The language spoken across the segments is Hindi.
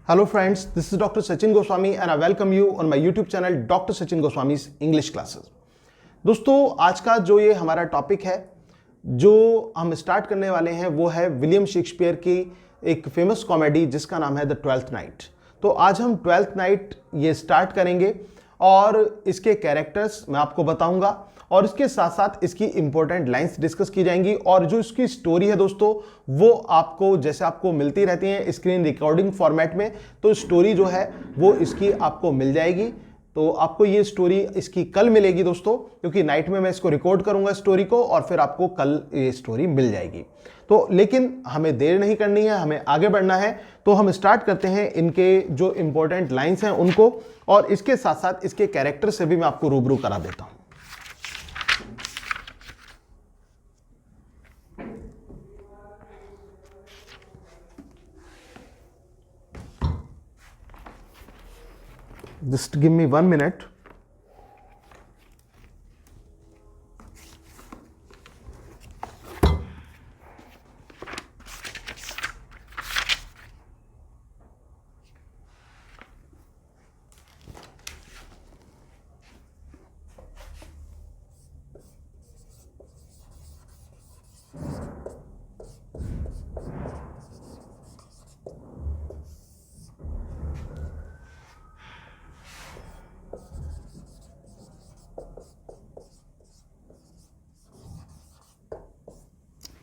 Hello friends, this is Dr. Sachin Goswami and I welcome you on my YouTube channel Dr. Sachin Goswami's English Classes। दोस्तों आज का जो ये हमारा टॉपिक है जो हम स्टार्ट करने वाले हैं वो है विलियम शेक्सपियर की एक फेमस कॉमेडी जिसका नाम है द ट्वेल्थ नाइट। तो आज हम ट्वेल्थ नाइट ये स्टार्ट करेंगे और इसके कैरेक्टर्स मैं आपको बताऊंगा और इसके साथ साथ इसकी इंपॉर्टेंट लाइंस डिस्कस की जाएंगी और जो इसकी स्टोरी है दोस्तों वो आपको जैसे आपको मिलती रहती है स्क्रीन रिकॉर्डिंग फॉर्मेट में, तो स्टोरी जो है वो इसकी आपको मिल जाएगी। तो आपको ये स्टोरी इसकी कल मिलेगी दोस्तों, क्योंकि नाइट में मैं इसको रिकॉर्ड करूंगा स्टोरी को और फिर आपको कल ये स्टोरी मिल जाएगी। तो लेकिन हमें देर नहीं करनी है, हमें आगे बढ़ना है। तो हम स्टार्ट करते हैं इनके जो इंपॉर्टेंट लाइंस हैं उनको, और इसके साथ साथ इसके कैरेक्टर से भी मैं आपको रूबरू करा देता हूं। Just give me 1 minute.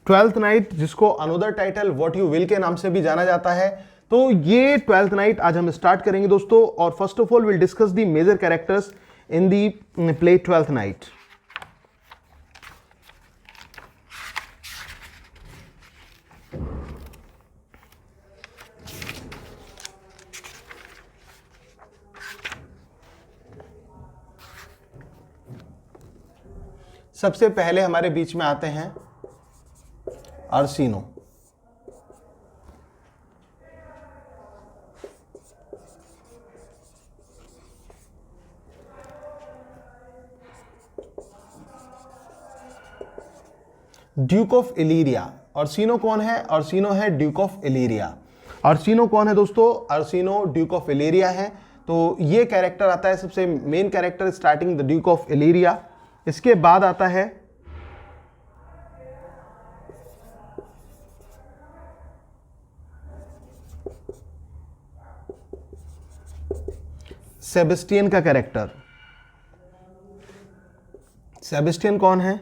Twelfth night, जिसको another title what you will के नाम से भी जाना जाता है, तो ये ट्वेल्थ नाइट आज हम स्टार्ट करेंगे दोस्तों। और first of all will discuss the major characters in the play Twelfth Night. सबसे पहले हमारे बीच में आते हैं अर्सिनो। Duke of इलीरिया। अर्सिनो कौन है? अर्सिनो है ड्यूक ऑफ इलीरिया। अर्सिनो कौन है दोस्तों? अर्सिनो ड्यूक ऑफ इलीरिया है। तो ये कैरेक्टर आता है सबसे main character starting the duke of Illyria. इसके बाद आता है सेबेस्टियन का कैरेक्टर। सेबेस्टियन कौन है?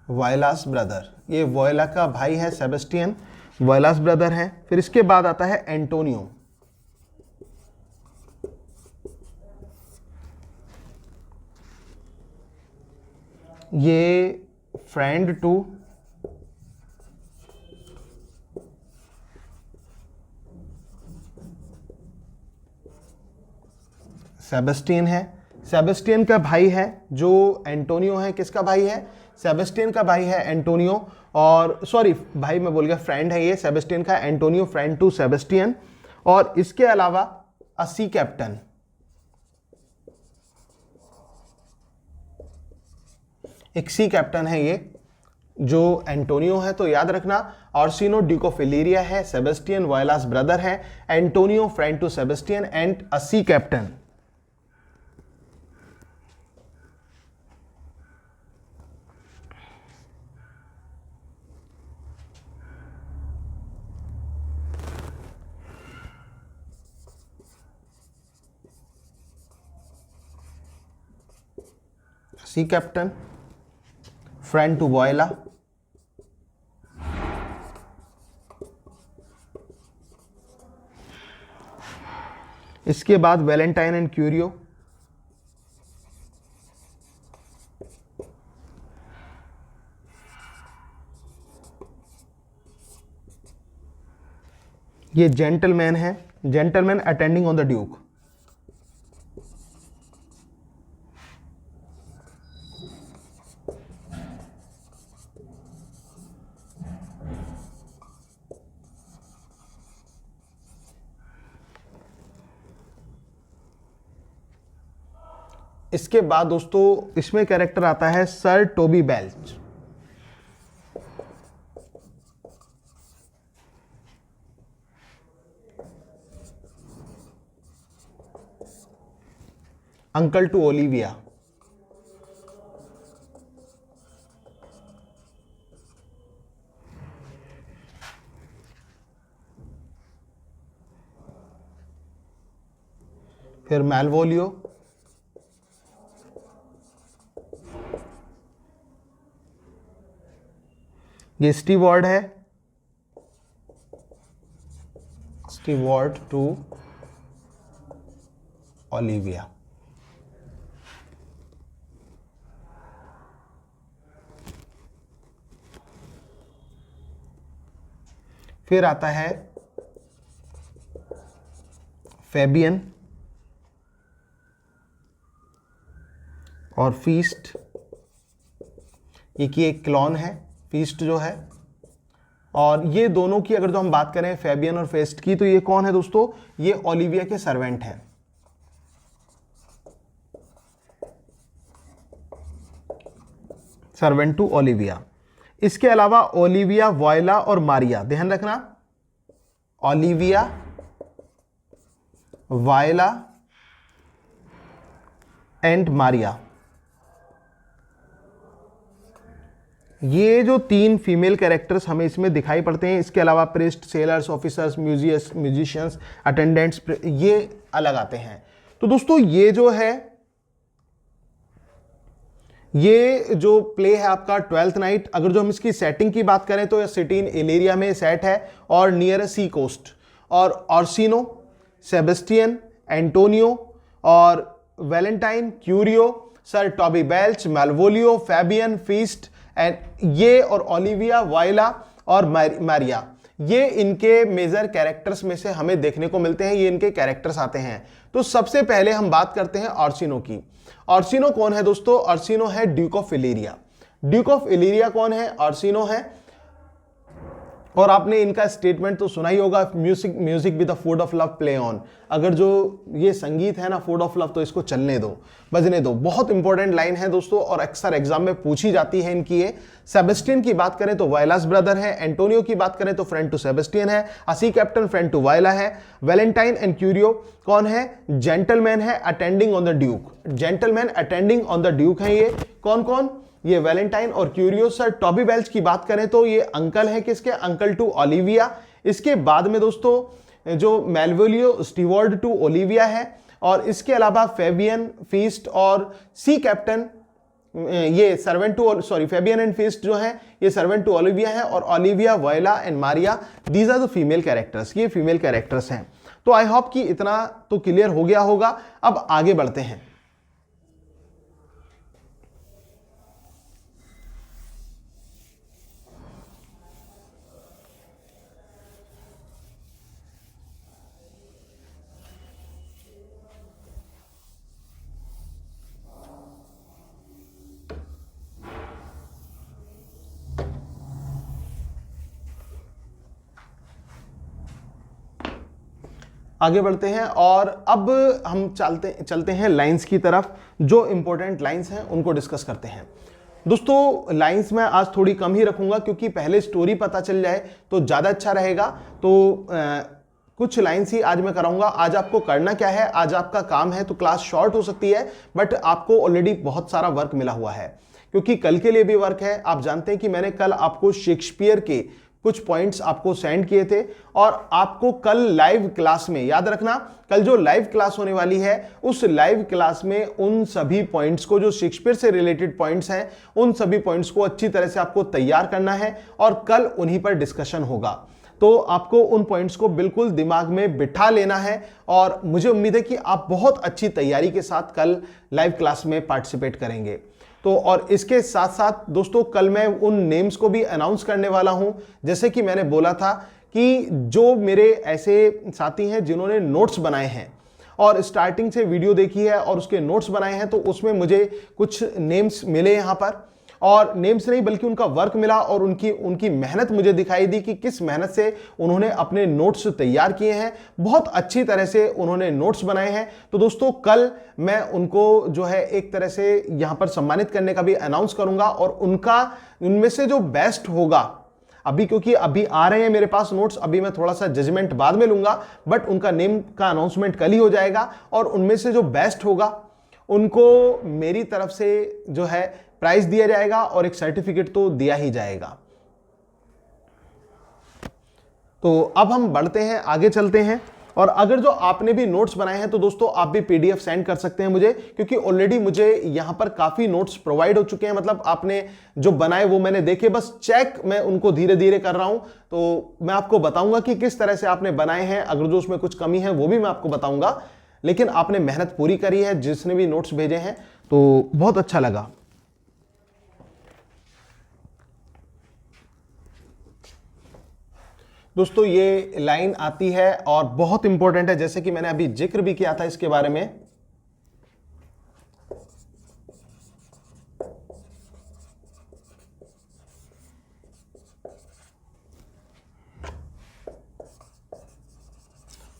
वॉयलास ब्रदर। ये वॉयला का भाई है सेबेस्टियन, वॉयलास ब्रदर है। फिर इसके बाद आता है एंटोनियो। ये फ्रेंड टू सेबेस्टियन है। सेबेस्टियन का भाई है जो एंटोनियो है। किसका भाई है? सेबेस्टियन का भाई है एंटोनियो। और सॉरी, भाई मैं बोल गया, फ्रेंड है ये सेबेस्टियन का, एंटोनियो फ्रेंड टू सेबेस्टियन। और इसके अलावा अ सी कैप्टन। एक सी कैप्टन है ये जो एंटोनियो है। तो याद रखना, ऑर्सिनो ड्यूक ऑफ इलीरिया है, सेबेस्टियन वॉयलास ब्रदर है, Antonio friend to Sebastian and a sea captain. Sea captain friend to Viola. इसके बाद वैलेंटाइन एंड क्यूरियो। ये जेंटलमैन है, gentleman attending on the duke. इसके बाद दोस्तों इसमें कैरेक्टर आता है sir Toby Belch. Uncle to Olivia. फिर मैलवोलियो, ये स्टीवर्ड है, स्टीवर्ड टू ओलिविया। फिर आता है फेबियन और फीस्ट, एक क्लॉन है फीस्ट जो है। और ये दोनों की अगर जो हम बात करें फेबियन और फेस्ट की, तो ये कौन है दोस्तों, ये ओलिविया के सर्वेंट हैं। Servant to Olivia. इसके अलावा ओलिविया, वॉयला और मारिया, ध्यान रखना, ओलिविया, वॉयला एंड मारिया, ये जो 3 फीमेल कैरेक्टर्स हमें इसमें दिखाई पड़ते हैं। इसके अलावा priest, sellers, officers, musicians, attendants, ये अलग आते हैं। तो दोस्तों ये जो है, ये जो प्ले है आपका ट्वेल्थ नाइट, अगर जो हम इसकी सेटिंग की बात करें तो ये सिटी इन इलेरिया में सेट है और नियर सी कोस्ट। और ऑर्सिनो, सेबेस्टियन, एंटोनियो और Valentine, Curio, sir Toby Belch, Malvolio, Fabian, Feste and ये और ओलिविया, वॉयला और मारिया, ये इनके मेजर कैरेक्टर्स में से हमें देखने को मिलते हैं। ये इनके कैरेक्टर्स आते हैं। तो सबसे पहले हम बात करते हैं ऑर्सिनो की। ऑर्सिनो कौन है दोस्तों, ऑर्सिनो है ड्यूक ऑफ इलीरिया। ड्यूक ऑफ इलीरिया कौन है, ऑर्सिनो है। और आपने इनका स्टेटमेंट तो सुना ही होगा, music with the food of love play on. अगर जो ये संगीत है ना फूड ऑफ लव, तो इसको चलने दो, बजने दो। बहुत इंपॉर्टेंट लाइन है दोस्तों और अक्सर एग्जाम में पूछी जाती है इनकी ये। सेबेस्टियन की बात करें तो वायलास ब्रदर है। एंटोनियो की बात करें तो फ्रेंड टू सेबेस्टियन है। असी कैप्टन फ्रेंड टू वायला है। वैलेंटाइन एंड क्यूरियो कौन है, जेंटलमैन है attending on the Duke. Gentleman attending on the Duke है ये। कौन कौन, ये वैलेंटाइन और क्यूरियो। सर टॉबी बेल्च की बात करें तो ये अंकल है किसके, अंकल टू ओलिविया। इसके बाद में दोस्तों जो मैलवोलियो स्टीवर्ड टू ओलिविया है। और इसके अलावा फेबियन, फीस्ट और सी कैप्टन, ये servant to Fabian and Feste जो है ये सर्वेंट टू ओलिविया है। और Olivia, Viola and Maria, these are the female characters. ये फीमेल कैरेक्टर्स हैं। तो आई होप कि इतना तो क्लियर हो गया होगा। अब आगे बढ़ते हैं। आगे बढ़ते हैं और अब हम चलते हैं लाइंस की तरफ। जो इंपॉर्टेंट लाइंस हैं उनको डिस्कस करते हैं। दोस्तों लाइंस मैं आज थोड़ी कम ही रखूंगा क्योंकि पहले स्टोरी पता चल जाए तो ज़्यादा अच्छा रहेगा। तो कुछ लाइंस ही आज मैं कराऊंगा। आज आपको करना क्या है, आज आपका काम है, तो क्लास शॉर्ट हो सकती है बट आपको ऑलरेडी बहुत सारा वर्क मिला हुआ है क्योंकि कल के लिए भी वर्क है। आप जानते हैं कि मैंने कल आपको शेक्सपियर के कुछ पॉइंट्स आपको सेंड किए थे और आपको कल लाइव क्लास में, याद रखना कल जो लाइव क्लास होने वाली है उस लाइव क्लास में उन सभी पॉइंट्स को, जो शेक्सपियर से रिलेटेड पॉइंट्स हैं, उन सभी पॉइंट्स को अच्छी तरह से आपको तैयार करना है और कल उन्हीं पर डिस्कशन होगा। तो आपको उन पॉइंट्स को बिल्कुल दिमाग में बिठा लेना है और मुझे उम्मीद है कि आप बहुत अच्छी तैयारी के साथ कल लाइव क्लास में पार्टिसिपेट करेंगे। तो और इसके साथ साथ दोस्तों कल मैं उन नेम्स को भी अनाउंस करने वाला हूं। जैसे कि मैंने बोला था कि जो मेरे ऐसे साथी हैं जिन्होंने नोट्स बनाए हैं और स्टार्टिंग से वीडियो देखी है और उसके नोट्स बनाए हैं, तो उसमें मुझे कुछ नेम्स मिले यहाँ पर। और नेम्स नहीं बल्कि उनका वर्क मिला और उनकी मेहनत मुझे दिखाई दी कि किस मेहनत से उन्होंने अपने नोट्स तैयार किए हैं। बहुत अच्छी तरह से उन्होंने नोट्स बनाए हैं। तो दोस्तों कल मैं उनको जो है एक तरह से यहां पर सम्मानित करने का भी अनाउंस करूंगा और उनमें से जो बेस्ट होगा, अभी क्योंकि अभी आ रहे हैं मेरे पास नोट्स, अभी मैं थोड़ा सा जजमेंट बाद में लूंगा, बट उनका नेम का अनाउंसमेंट कल ही हो जाएगा और उनमें से जो बेस्ट होगा उनको मेरी तरफ से जो है प्राइज दिया जाएगा और एक सर्टिफिकेट तो दिया ही जाएगा। तो अब हम बढ़ते हैं, आगे चलते हैं। और अगर जो आपने भी नोट्स बनाए हैं तो दोस्तों आप भी पीडीएफ सेंड कर सकते हैं मुझे, क्योंकि ऑलरेडी मुझे यहां पर काफी नोट्स प्रोवाइड हो चुके हैं। मतलब आपने जो बनाए वो मैंने देखे, बस चेक मैं उनको धीरे धीरे कर रहा हूं। तो मैं आपको बताऊंगा कि किस तरह से आपने बनाए हैं। अगर जो उसमें कुछ कमी है वो भी मैं आपको बताऊंगा, लेकिन आपने मेहनत पूरी करी है जिसने भी नोट्स भेजे हैं, तो बहुत अच्छा लगा। दोस्तों ये लाइन आती है और बहुत इंपॉर्टेंट है, जैसे कि मैंने अभी जिक्र भी किया था इसके बारे में।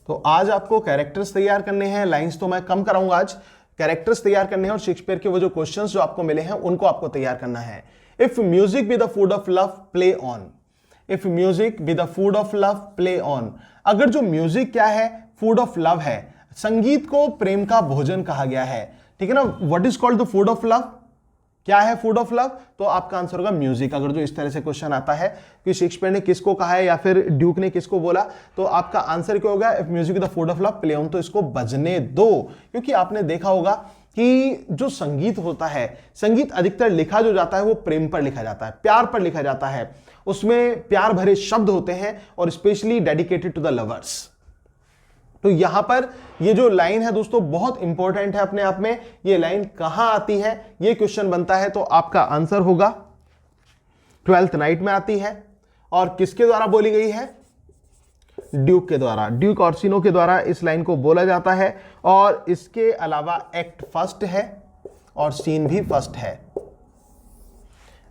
तो आज आपको कैरेक्टर्स तैयार करने हैं, लाइंस तो मैं कम कराऊंगा आज। कैरेक्टर्स तैयार करने हैं और शेक्सपियर के वो जो क्वेश्चंस जो आपको मिले हैं उनको आपको तैयार करना है। If music be the food of love play on. If music be the food of love play on. अगर जो म्यूजिक क्या है, फूड ऑफ लव है, संगीत को प्रेम का भोजन कहा गया है, ठीक है ना। What is called the food of love, क्या है फूड ऑफ लव? तो आपका आंसर होगा म्यूजिक। अगर जो इस तरह से क्वेश्चन आता है कि शेक्सपियर ने किसको कहा है या फिर ड्यूक ने किसको बोला, तो आपका आंसर क्या होगा? If music is the food of love play on. तो इसको बजने दो, क्योंकि आपने देखा होगा कि जो संगीत होता है, संगीत अधिकतर लिखा जो जाता है वो प्रेम पर लिखा जाता है, प्यार पर लिखा जाता है। उसमें प्यार भरे शब्द होते हैं और specially dedicated to the lovers. तो यहां पर ये जो लाइन है दोस्तों बहुत इंपॉर्टेंट है अपने आप में। ये लाइन कहां आती है, ये क्वेश्चन बनता है, तो आपका आंसर होगा ट्वेल्थ नाइट में आती है। और किसके द्वारा बोली गई है? ड्यूक के द्वारा, ड्यूक ऑर्सिनो के द्वारा इस लाइन को बोला जाता है। और इसके अलावा एक्ट फर्स्ट है और सीन भी फर्स्ट है।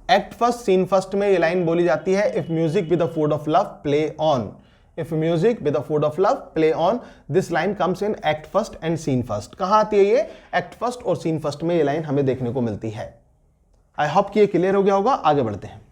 एक्ट फर्स्ट सीन फर्स्ट में ये लाइन बोली जाती है, if music with the food of love play on. If music with the food of love play on, this line comes in act first and scene first। कहां आती है ये? act first और scene first में ये लाइन हमें देखने को मिलती है। आई होप कि ये क्लियर हो गया होगा। आगे बढ़ते हैं।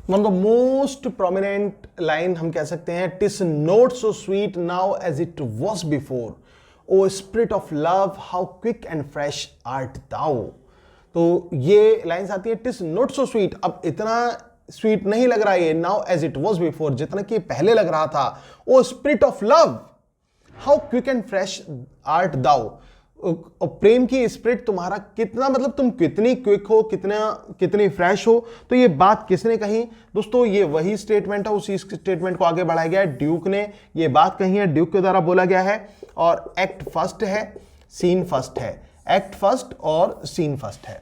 One of the most prominent line हम कह सकते हैं, TISS not so sweet now as it was before, O spirit of love how quick and fresh art दाउ। तो ये लाइन्स आती है, टिस नॉट सो स्वीट, अब इतना स्वीट नहीं लग रहा है ये, now as it was before, जितना कि पहले लग रहा था। O spirit of love how quick and fresh art thou, प्रेम की स्पिरिट तुम्हारा कितना, मतलब तुम कितनी क्विक हो, कितनी फ्रेश हो। तो ये बात किसने कही दोस्तों? ये वही स्टेटमेंट है, उसी स्टेटमेंट को आगे बढ़ाया गया है, ड्यूक ने ये बात कही है, ड्यूक के द्वारा बोला गया है। और एक्ट फर्स्ट है, सीन फर्स्ट है, एक्ट फर्स्ट और सीन फर्स्ट है।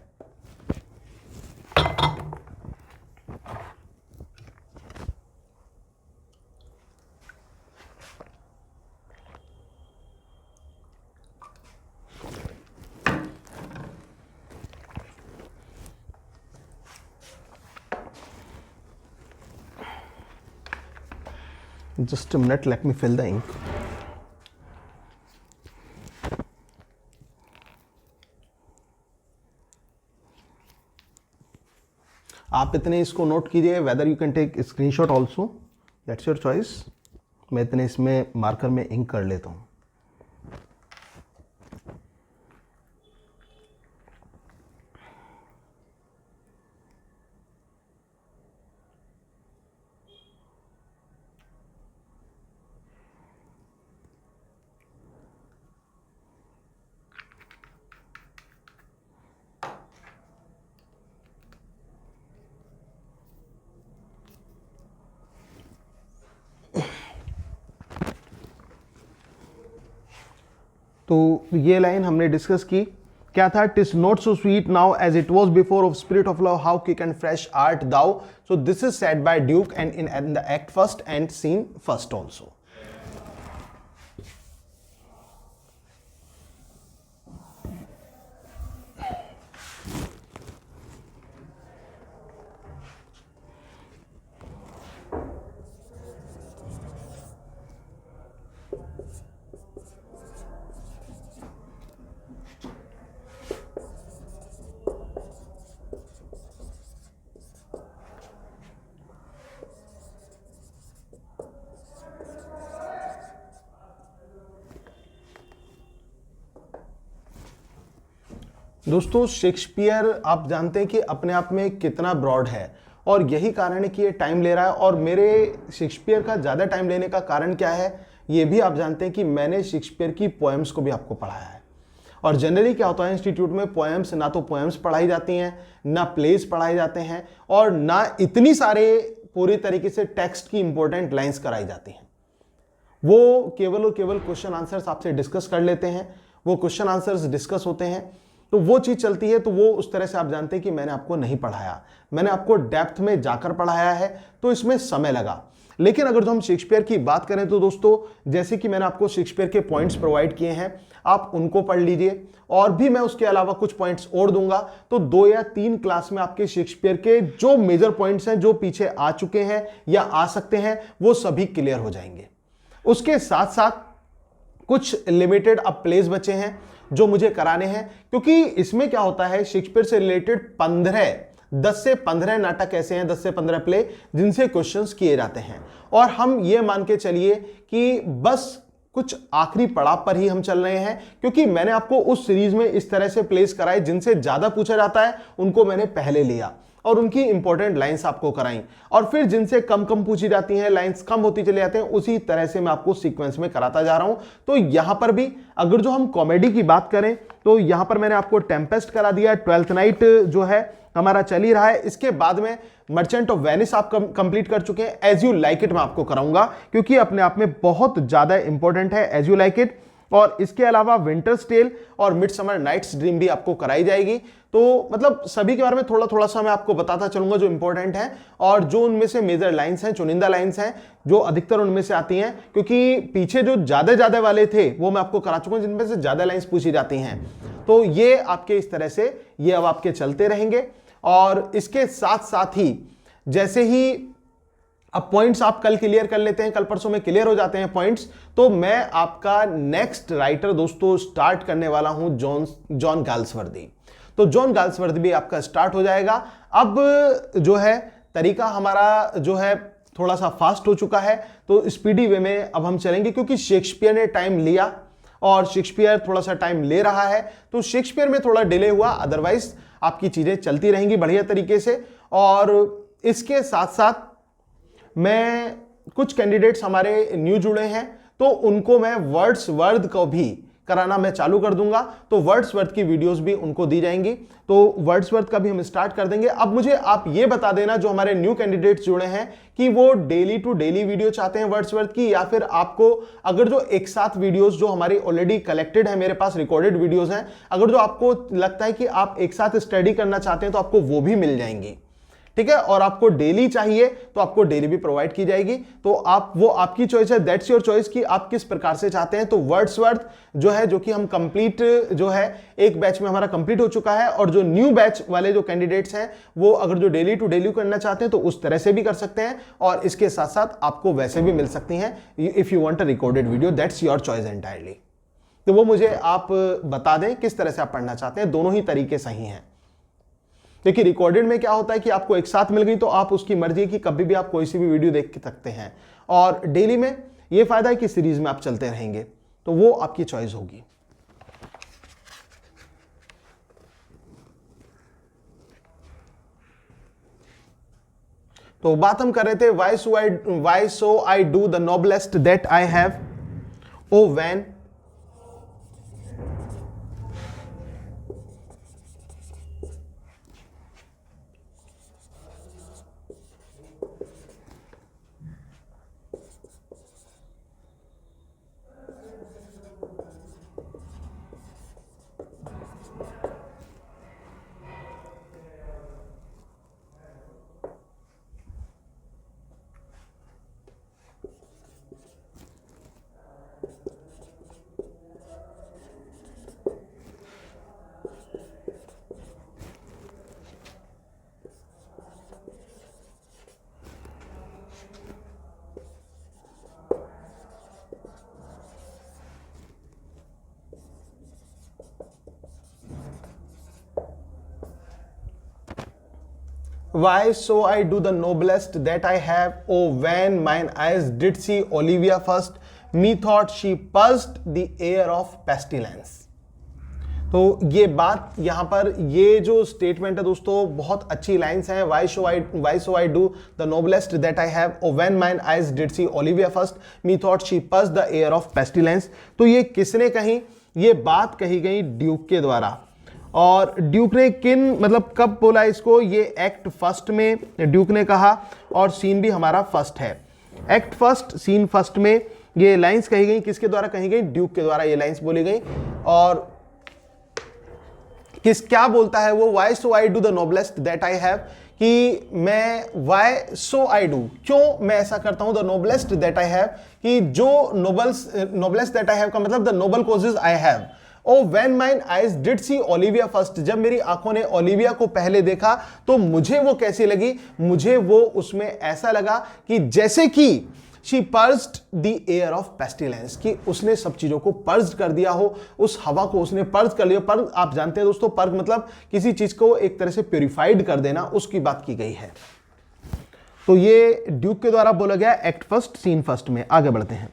Just a minute, let me fill the ink. आप इतने इसको नोट कीजिए, whether you can take screenshot also, that's your choice. मैं इतने इसमें मार्कर में इंक कर लेता हूँ। तो ये लाइन हमने डिस्कस की, क्या था? TISS not so sweet now as it was before of spirit of love how quick and fresh art thou. So this is said bye Duke and in the act first and scene first also. दोस्तों शेक्सपियर आप जानते हैं कि अपने आप में कितना ब्रॉड है और यही कारण है कि ये टाइम ले रहा है। और मेरे शेक्सपियर का ज़्यादा टाइम लेने का कारण क्या है ये भी आप जानते हैं कि मैंने शेक्सपियर की पोएम्स को भी आपको पढ़ाया है। और जनरली क्या होता है इंस्टीट्यूट में पोएम्स, ना तो पोएम्स पढ़ाई जाती हैं, ना प्लेस पढ़ाए जाते हैं, और ना इतनी सारे पूरी तरीके से टेक्स्ट की इंपॉर्टेंट लाइन्स कराई जाती हैं। वो केवल और केवल क्वेश्चन आंसर्स आपसे डिस्कस कर लेते हैं, वो क्वेश्चन आंसर्स डिस्कस होते हैं, तो वो चीज़ चलती है। तो वो उस तरह से आप जानते हैं कि मैंने आपको नहीं पढ़ाया, मैंने आपको डेप्थ में जाकर पढ़ाया है, तो इसमें समय लगा। लेकिन अगर जो हम शेक्सपियर की बात करें तो दोस्तों जैसे कि मैंने आपको शेक्सपियर के पॉइंट्स प्रोवाइड किए हैं, आप उनको पढ़ लीजिए, और भी मैं उसके अलावा कुछ पॉइंट्स और दूंगा। तो 2 या 3 क्लास में आपके शेक्सपियर के जो मेजर पॉइंट्स हैं, जो पीछे आ चुके हैं या आ सकते हैं, वो सभी क्लियर हो जाएंगे। उसके साथ साथ कुछ लिमिटेड अब प्लेस बचे हैं जो मुझे कराने हैं, क्योंकि इसमें क्या होता है शेक्सपियर से रिलेटेड 10 से 15 नाटक ऐसे हैं, 10 से 15 प्ले जिनसे क्वेश्चंस किए जाते हैं। और हम ये मान के चलिए कि बस कुछ आखिरी पड़ाव पर ही हम चल रहे हैं, क्योंकि मैंने आपको उस सीरीज में इस तरह से प्लेस कराए जिनसे ज्यादा पूछा जाता है उनको मैंने पहले लिया और उनकी इंपॉर्टेंट लाइंस आपको कराई, और फिर जिनसे कम कम पूछी जाती हैं, लाइंस कम होती चले जाते हैं, उसी तरह से मैं आपको सीक्वेंस में कराता जा रहा हूं। तो यहां पर भी अगर जो हम कॉमेडी की बात करें तो यहां पर मैंने आपको टेम्पेस्ट करा दिया, ट्वेल्थ नाइट जो है हमारा चल ही रहा है। इसके बाद में मर्चेंट ऑफ वेनिस आप कंप्लीट कर चुके हैं। एज यू लाइक इट मैं आपको कराऊंगा, क्योंकि अपने आप में बहुत ज्यादा इंपॉर्टेंट है एज यू लाइक इट। और इसके अलावा विंटर्स टेल और मिडसमर नाइट्स ड्रीम भी आपको कराई जाएगी। तो मतलब सभी के बारे में थोड़ा थोड़ा सा मैं आपको बताता चलूंगा जो इंपॉर्टेंट है, और जो उनमें से मेजर लाइंस हैं, चुनिंदा लाइंस हैं जो अधिकतर उनमें से आती हैं, क्योंकि पीछे जो ज्यादा वाले थे वो मैं आपको करा चुका हूं जिनमें से ज्यादा लाइंस पूछी जाती हैं। तो ये आपके इस तरह से ये अब आपके चलते रहेंगे। और इसके साथ साथ ही जैसे ही अब पॉइंट्स आप कल क्लियर कर लेते हैं, कल परसों में क्लियर हो जाते हैं पॉइंट्स, तो मैं आपका नेक्स्ट राइटर दोस्तों स्टार्ट करने वाला हूं जॉन गाल्सवर्दी। तो जॉन गाल्सवर्दी भी आपका स्टार्ट हो जाएगा। अब जो है तरीका हमारा जो है थोड़ा सा फास्ट हो चुका है, तो स्पीडी वे में अब हम चलेंगे, क्योंकि शेक्सपियर ने टाइम लिया और शेक्सपियर थोड़ा सा टाइम ले रहा है, तो शेक्सपियर में थोड़ा डिले हुआ, अदरवाइज आपकी चीजें चलती रहेंगी बढ़िया तरीके से। और इसके साथ साथ मैं कुछ कैंडिडेट्स हमारे न्यू जुड़े हैं, तो उनको मैं वर्ड्सवर्थ को भी कराना मैं चालू कर दूंगा, तो वर्ड्सवर्थ की वीडियोस भी उनको दी जाएंगी। तो वर्ड्सवर्थ का भी हम स्टार्ट कर देंगे। अब मुझे आप ये बता देना जो हमारे न्यू कैंडिडेट्स जुड़े हैं कि वो डेली टू डेली वीडियो चाहते हैं वर्ड्सवर्थ की, या फिर आपको अगर जो एक साथ वीडियोस जो हमारी ऑलरेडी कलेक्टेड है, मेरे पास रिकॉर्डेड वीडियोस हैं, अगर जो आपको लगता है कि आप एक साथ स्टडी करना चाहते हैं तो आपको वो भी मिल जाएंगी, ठीक है। और आपको डेली चाहिए तो आपको डेली भी प्रोवाइड की जाएगी। तो आप वो आपकी चॉइस है, दैट्स योर चॉइस कि आप किस प्रकार से चाहते हैं। तो वर्ड्सवर्थ जो है, जो कि हम कंप्लीट जो है एक बैच में हमारा कंप्लीट हो चुका है, और जो न्यू बैच वाले जो कैंडिडेट्स हैं वो अगर जो डेली टू डेली करना चाहते हैं तो उस तरह से भी कर सकते हैं, और इसके साथ साथ आपको वैसे भी मिल सकती हैं if you want a recorded video, that's your choice entirely. तो वो मुझे आप बता दें किस तरह से आप पढ़ना चाहते हैं, दोनों ही तरीके सही हैं। देखिए रिकॉर्डेड में क्या होता है कि आपको एक साथ मिल गई तो आप उसकी मर्जी की कभी भी आप कोई सी भी वीडियो देख सकते हैं, और डेली में ये फायदा है कि सीरीज में आप चलते रहेंगे, तो वो आपकी चॉइस होगी। तो बात हम कर रहे थे why so I do the noblest that I have, o when Why so I do the noblest that I have? Oh, when mine eyes did see Olivia first, methought she pursed the air of pestilence. तो ये बात यहाँ पर ये जो स्टेटमेंट है दोस्तों बहुत अच्छी लाइंस हैं. Why so I do the noblest that I have? Oh, when mine eyes did see Olivia first, methought she pursed the air of pestilence. तो ये किसने कही? ये बात कही गई ड्यूक के द्वारा. और ड्यूक ने किन मतलब कब बोला इसको? ये एक्ट फर्स्ट में ड्यूक ने कहा और सीन भी हमारा फर्स्ट है. एक्ट फर्स्ट सीन फर्स्ट में ये लाइंस कही गई. किसके द्वारा कही गई? ड्यूक के द्वारा ये लाइंस बोली गई. और क्या बोलता है वो? Why so I do the noblest that I have, कि मैं वाई सो आई डू, क्यों मैं ऐसा करता हूं, the noblest that I have, कि जो नोबलेस्ट दैट आई हैव का मतलब the noble causes I have. O when mine eyes did see Olivia first, जब मेरी आंखों ने ओलिविया को पहले देखा तो मुझे वो कैसी लगी? मुझे वो उसमें ऐसा लगा कि जैसे कि she purged the air of pestilence, कि उसने सब चीजों को पर्ज कर दिया हो, उस हवा को उसने पर्ज कर लिया. पर्ज आप जानते हैं दोस्तों, पर्ज मतलब किसी चीज को एक तरह से प्योरीफाइड कर देना, उसकी बात की गई है. तो ये ड्यूक के द्वारा बोला गया एक्ट फर्स्ट सीन फर्स्ट में. आगे बढ़ते हैं.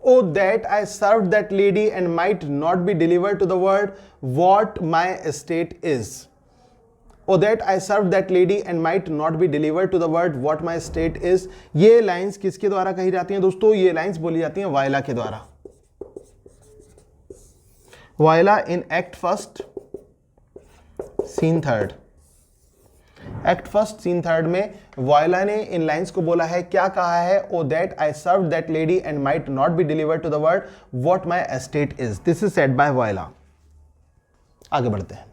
Oh, that I served that lady and might not be delivered to the world what my estate is. Oh, that I served that lady and might not be delivered to the world what my estate is. ये लाइंस किसके द्वारा कही जाती हैं दोस्तों? ये लाइंस बोली जाती हैं वायला के द्वारा. Viola in act first scene third. Act first scene third में वॉयला ने इन लाइंस को बोला है. क्या कहा है? O that I serve that lady and might not be delivered to the world what my estate is. This is said by Viola. आगे बढ़ते हैं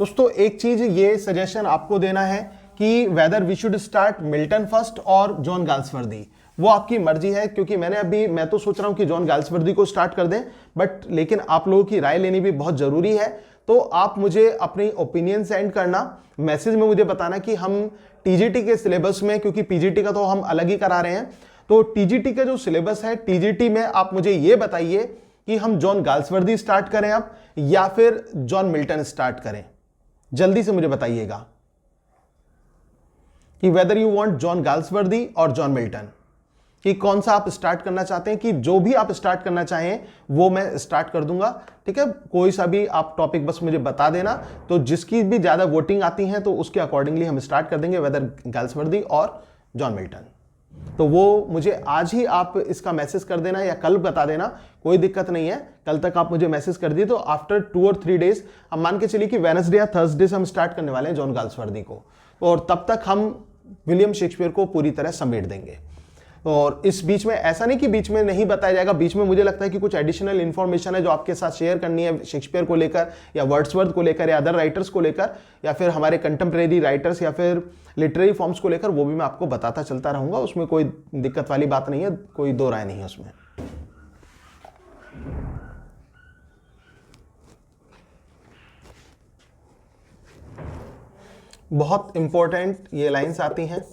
दोस्तों. एक चीज ये सजेशन आपको देना है कि whether we should start Milton first और जॉन गाल्सवर्दी, वो आपकी मर्जी है. क्योंकि मैं तो सोच रहा हूं कि जॉन गाल्सवर्दी को स्टार्ट कर दें, बट लेकिन आप लोगों की राय लेनी भी बहुत जरूरी है. तो आप मुझे अपनी ओपिनियन सेंड करना, मैसेज में मुझे बताना कि हम टीजीटी के सिलेबस में, क्योंकि पीजीटी का तो हम अलग ही करा रहे हैं, तो टीजीटी का जो सिलेबस है टीजीटी में आप मुझे ये बताइए कि हम जॉन गाल्सवर्दी स्टार्ट करें अब या फिर जॉन मिल्टन स्टार्ट करें. जल्दी से मुझे बताइएगा कि whether you want John Galsworthy और जॉन मिल्टन, कि कौन सा आप स्टार्ट करना चाहते हैं. कि जो भी आप स्टार्ट करना चाहें वो मैं स्टार्ट कर दूंगा. ठीक है, कोई सा भी आप टॉपिक बस मुझे बता देना, तो जिसकी भी ज्यादा वोटिंग आती है तो उसके अकॉर्डिंगली हम स्टार्ट कर देंगे, वेदर गाल्सवर्दी और जॉन मिल्टन. तो वो मुझे आज ही आप इसका मैसेज कर देना या कल बता देना, कोई दिक्कत नहीं है. कल तक आप मुझे मैसेज कर दिए तो आफ्टर 2 और 3 डेज, हम मान के चलिए कि वेडनेसडे या थर्सडे से हम स्टार्ट करने वाले हैं जॉन गाल्सवर्दी को, और तब तक हम विलियम शेक्सपियर को पूरी तरह समेट देंगे. और इस बीच में ऐसा नहीं कि बीच में नहीं बताया जाएगा, बीच में मुझे लगता है कि कुछ एडिशनल इंफॉर्मेशन है जो आपके साथ शेयर करनी है शेक्सपियर को लेकर या वर्ड्सवर्थ को लेकर या अदर राइटर्स को लेकर या फिर हमारे कंटेम्प्रेरी राइटर्स या फिर लिटरेरी फॉर्म्स को लेकर, वो भी मैं आपको बताता चलता रहूंगा. उसमें कोई दिक्कत वाली बात नहीं है, कोई दो राय नहीं है उसमें. बहुत इंपॉर्टेंट ये लाइंस आती हैं।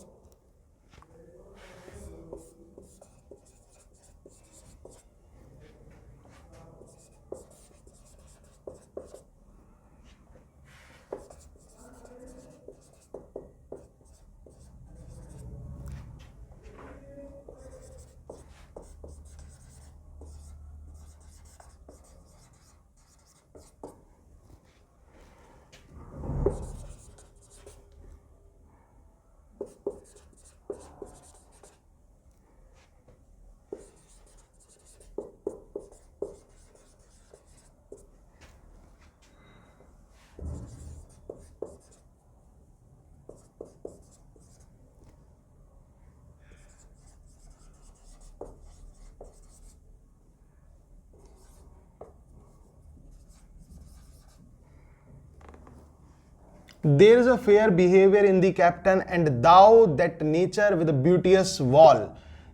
There is a fair behavior in the captain and thou that nature with a beauteous wall।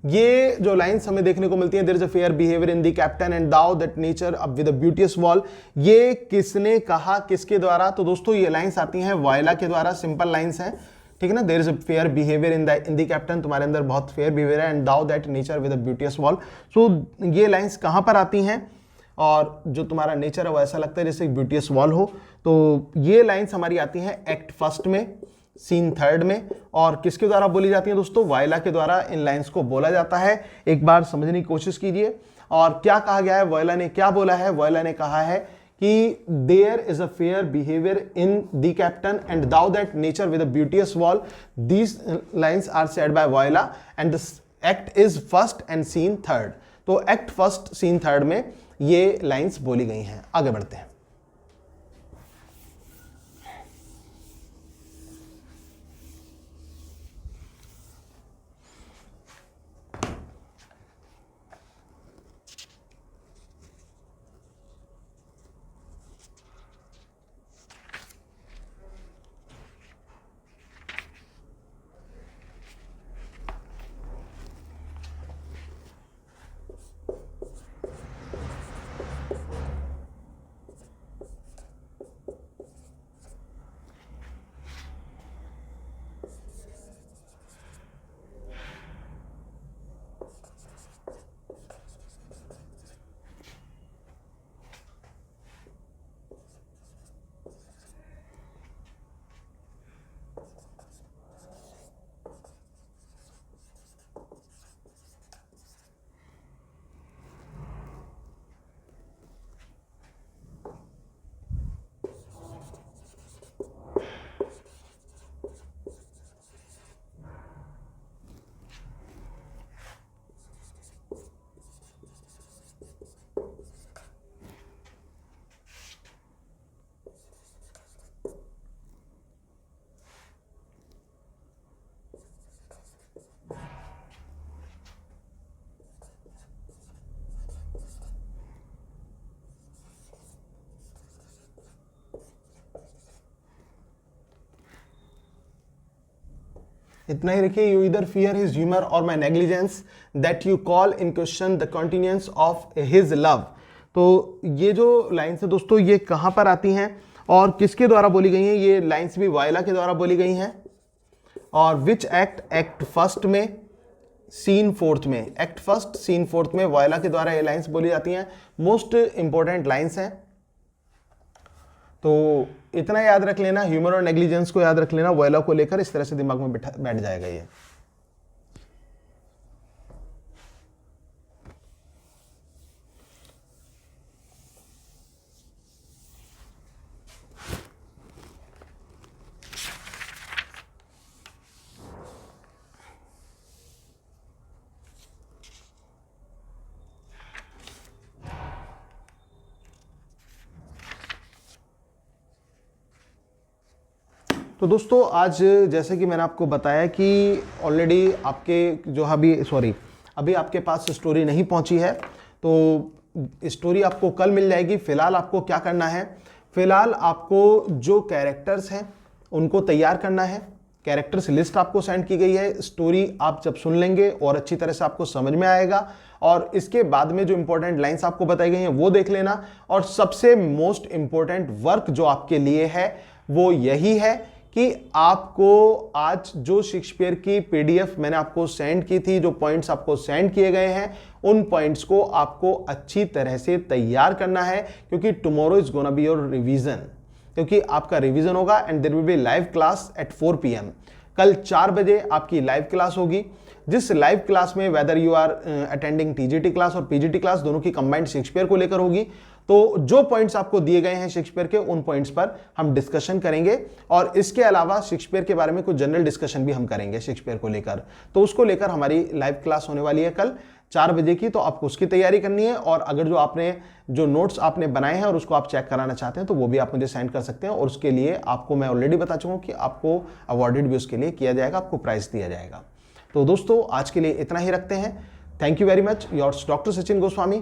ये जो लाइन्स हमें देखने को मिलती है, there is a fair behaviour in thee captain and though that nature with a beauteous wall, ये किसने कहा, किसके द्वारा? तो दोस्तों ये लाइन्स आती हैं वॉयला के द्वारा, सिंपल लाइन्स हैं, ठीक है ना। There is a fair behaviour in the captain, तुम्हारे अंदर बहुत फेयर बिहेवियर है, and though that nature with a beauteous wall. So ये लाइन्स कहाँ पर आती हैं? और जो तुम्हारा नेचर है वो ऐसा लगता है जैसे ब्यूटियस वॉल हो। तो ये लाइन्स हमारी आती हैं एक्ट फर्स्ट में, सीन थर्ड में, और किसके द्वारा बोली जाती है दोस्तों? वायला के द्वारा इन लाइंस को बोला जाता है। एक बार समझने की कोशिश कीजिए। और क्या कहा गया है, वायला ने क्या बोला है? वायला ने कहा है कि there is a fair behaviour in the captain and though that nature with a beauteous wall, these lines are said by Viola and the act is first and scene third. तो एक्ट फर्स्ट सीन थर्ड में ये लाइन्स बोली गई हैं। आगे बढ़ते हैं। इतना ही रखिए। यू इधर फियर हिज ह्यूमर और my negligence that you call in question the continuance of his love. तो ये जो लाइन्स है दोस्तों, ये कहाँ पर आती हैं और किसके द्वारा बोली गई हैं? ये लाइन्स भी वायला के द्वारा बोली गई हैं। और विच एक्ट? एक्ट फर्स्ट में, सीन फोर्थ में। एक्ट फर्स्ट सीन फोर्थ में वायला के द्वारा ये लाइन्स बोली जाती हैं। मोस्ट इंपॉर्टेंट लाइन्स हैं। तो इतना याद रख लेना, ह्यूमर और नेग्लिजेंस को याद रख लेना, वायला को लेकर इस तरह से दिमाग में बैठ जाएगा ये। तो दोस्तों आज जैसे कि मैंने आपको बताया कि ऑलरेडी आपके जो अभी आपके पास स्टोरी नहीं पहुंची है, तो स्टोरी आपको कल मिल जाएगी। फिलहाल आपको क्या करना है? फिलहाल आपको जो कैरेक्टर्स हैं उनको तैयार करना है। कैरेक्टर्स लिस्ट आपको सेंड की गई है। स्टोरी आप जब सुन लेंगे और अच्छी तरह से आपको समझ में आएगा, और इसके बाद में जो इंपॉर्टेंट लाइंस आपको बताई गई हैं वो देख लेना। और सबसे मोस्ट इंपॉर्टेंट वर्क जो आपके लिए है वो यही है कि आपको आज जो शेक्सपियर की पीडीएफ मैंने आपको सेंड की थी, जो पॉइंट्स आपको सेंड किए गए हैं, उन पॉइंट्स को आपको अच्छी तरह से तैयार करना है, क्योंकि tomorrow is gonna be your revision, क्योंकि आपका रिवीजन होगा and there will be live class at 4 PM। कल 4 बजे आपकी लाइव क्लास होगी, जिस लाइव क्लास में whether you are attending TGT class और पीजीटी क्लास, दोनों की कंबाइंड शेक्सपियर को लेकर होगी। तो जो पॉइंट्स आपको दिए गए हैं शेक्सपियर के, उन पॉइंट्स पर हम डिस्कशन करेंगे और इसके अलावा शेक्सपियर के बारे में कुछ जनरल डिस्कशन भी हम करेंगे शेक्सपियर को लेकर। तो उसको लेकर हमारी लाइव क्लास होने वाली है कल 4 बजे की, तो आपको उसकी तैयारी करनी है। और अगर जो नोट्स आपने बनाए हैं और उसको आप चेक कराना चाहते हैं तो वो भी आप मुझे सेंड कर सकते हैं, और उसके लिए आपको मैं ऑलरेडी बता चुका हूं कि आपको अवॉर्डेड भी उसके लिए किया जाएगा, आपको प्राइज दिया जाएगा। तो दोस्तों आज के लिए इतना ही रखते हैं। Thank you very much. Yours doctor Sachin Goswami.